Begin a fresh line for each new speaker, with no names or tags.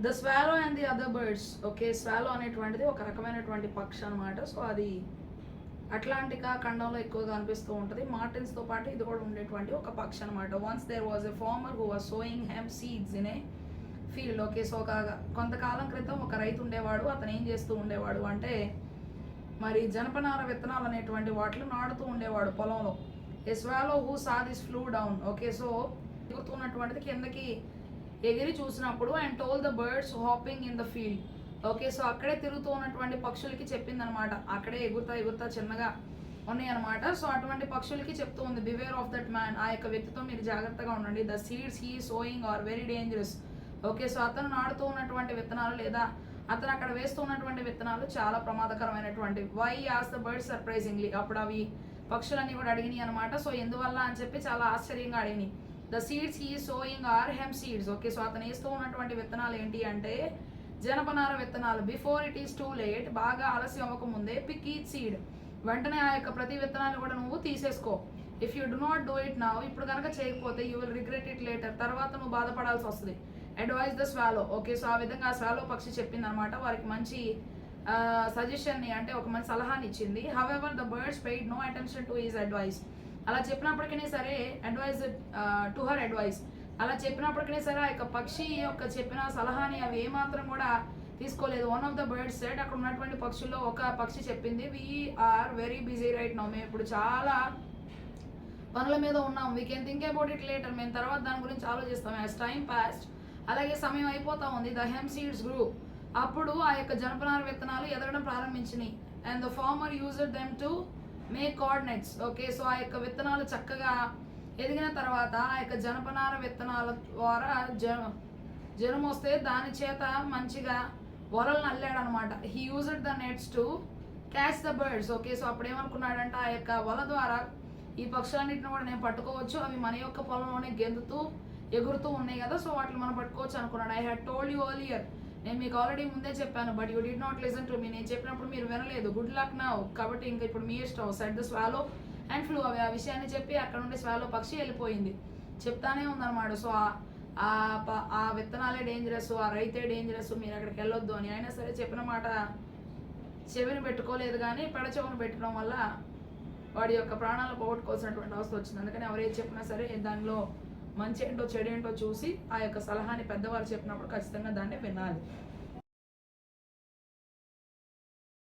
The swallow and the other birds. Okay, swallow అనేటువంటిది ఒక రకమైనటువంటి పక్షి అనమాట. సో అది అట్లాంటికా ఖండంలో ఎక్కువగా కనిపిస్తూ ఉంటుంది. మార్టిన్స్తో పాటు ఇది కూడా ఉండేటువంటి ఒక పక్షి అనమాట. Once there was a farmer who was sowing hemp seeds in a field. Okay, so ఒక కొంతకాలం క్రితం ఒక రైతు ఉండేవాడు. అతను ఏం చేస్తూ ఉండేవాడు అంటే మరి జనపనార విత్తనాలు అనేటువంటి వాటిని నాడుతూ ఉండేవాడు పొలంలో. A swallow who saw this flew down. Okay, so ఎగురుతున్నటువంటిది కిందకి ఎగిరి చూసినప్పుడు and told the birds hopping in the field. Okay, so అక్కడే తిరుగుతూ ఉన్నటువంటి పక్షులకి చెప్పింది అనమాట. అక్కడే ఎగురుతా చిన్నగా ఉన్నాయి అనమాట. సో అటువంటి పక్షులకి చెప్తూ ఉంది, బివేర్ ఆఫ్ దట్ మ్యాన్, ఆ యొక్క వ్యక్తితో మీరు జాగ్రత్తగా ఉండండి. The seeds he sowing are very dangerous. Okay, so అతను నాడుతూ ఉన్నటువంటి విత్తనాలు లేదా అతను అక్కడ వేస్తూ ఉన్నటువంటి విత్తనాలు చాలా ప్రమాదకరమైనటువంటి. Why ask the birds surprisingly. అప్పుడు అవి పక్షులన్నీ కూడా అడిగినాయి అనమాట. సో ఎందువల్ల అని చెప్పి చాలా ఆశ్చర్యంగా అడిగినాయి. The seeds he sowing are hemp seeds. Okay, so అతను వేస్తూ ఉన్నటువంటి విత్తనాలు ఏంటి అంటే జనపనార విత్తనాలు. Before it is too late, బాగా ఆలస్యం అవ్వకముందే పిక్ ఈచ్ సీడ్, వెంటనే ఆ యొక్క ప్రతి విత్తనాన్ని కూడా నువ్వు తీసేసుకో. If you do not do it now, ఇప్పుడు కనుక చేయకపోతే you will regret it later, తర్వాత నువ్వు బాధపడాల్సి వస్తుంది. Advise the swallow. Okay, so ఆ విధంగా ఆ స్వాలో పక్షి చెప్పింది అనమాట. వారికి మంచి సజెషన్ని అంటే ఒక మంచి సలహాని ఇచ్చింది. However the birds paid no attention to his advice. అలా చెప్పినప్పటికీ సరే అడ్వైజ్ టు హర్ అడ్వైస్, అలా చెప్పినప్పటికీ సరే ఆ యొక్క పక్షి యొక్క చెప్పిన సలహాని అవి ఏమాత్రం కూడా తీసుకోలేదు. One of the birds said, అక్కడ ఉన్నటువంటి పక్షుల్లో ఒక పక్షి చెప్పింది, we are very busy right now, మేము ఇప్పుడు చాలా పనుల మీద ఉన్నాం. We can think about it later, మేము తర్వాత దాని గురించి ఆలోచిస్తాం. యాజ్ టైం పాస్ట్, అలాగే సమయం అయిపోతా ఉంది. ద హెమ్ సీడ్స్ గ్రూ, అప్పుడు ఆ యొక్క జనపనార విత్తనాలు ఎదగడం ప్రారంభించినాయి. And the farmer used them to make coordinates. Okay, so ఆ యొక్క విత్తనాలు చక్కగా ఎదిగిన తర్వాత ఆ యొక్క జనపనార విత్తనాల ద్వారా జనం వస్తే దాని చేత మంచిగా వలలను అల్లాడు అనమాట. He used the nets to catch the birds. Okay, so అప్పుడు ఏమనుకున్నాడంటే ఆ యొక్క వల ద్వారా ఈ పక్షులన్నింటిని కూడా నేను పట్టుకోవచ్చు, అవి మన యొక్క పొలంలోనే గెంతుతూ ఎగురుతూ ఉన్నాయి కదా, సో వాటిని మనం పట్టుకోవచ్చు అనుకున్నాడు. I had told you earlier, నేను మీకు ఆల్రెడీ ముందే చెప్పాను, but you did not listen to me, నేను చెప్పినప్పుడు మీరు వినలేదు. గుడ్ లక్ నౌ, కాబట్టి ఇంకా ఇప్పుడు మీ ఇష్టం. Set the swallow and flu. అవి ఆ విషయాన్ని చెప్పి అక్కడ నుండి స్వాలో పక్షి వెళ్ళిపోయింది. చెప్తానే ఉందన్నమాట. సో ఆ విత్తనాలే డేంజరస్, ఆ రైతే డేంజరస్, మీరు అక్కడికి వెళ్ళొద్దు అని. అయినా సరే చెప్పిన మాట చెవిని పెట్టుకోలేదు, కానీ పెడచెవిని పెట్టడం వల్ల వాడి యొక్క ప్రాణాలు పోగొట్టుకోవాల్సినటువంటి అవస్థ వచ్చింది. అందుకని ఎవరేది చెప్పినా సరే దానిలో మంచి ఏంటో చెడు ఏంటో చూసి ఆ యొక్క సలహాని పెద్దవారు చెప్పినప్పుడు ఖచ్చితంగా దాన్ని వినాలి.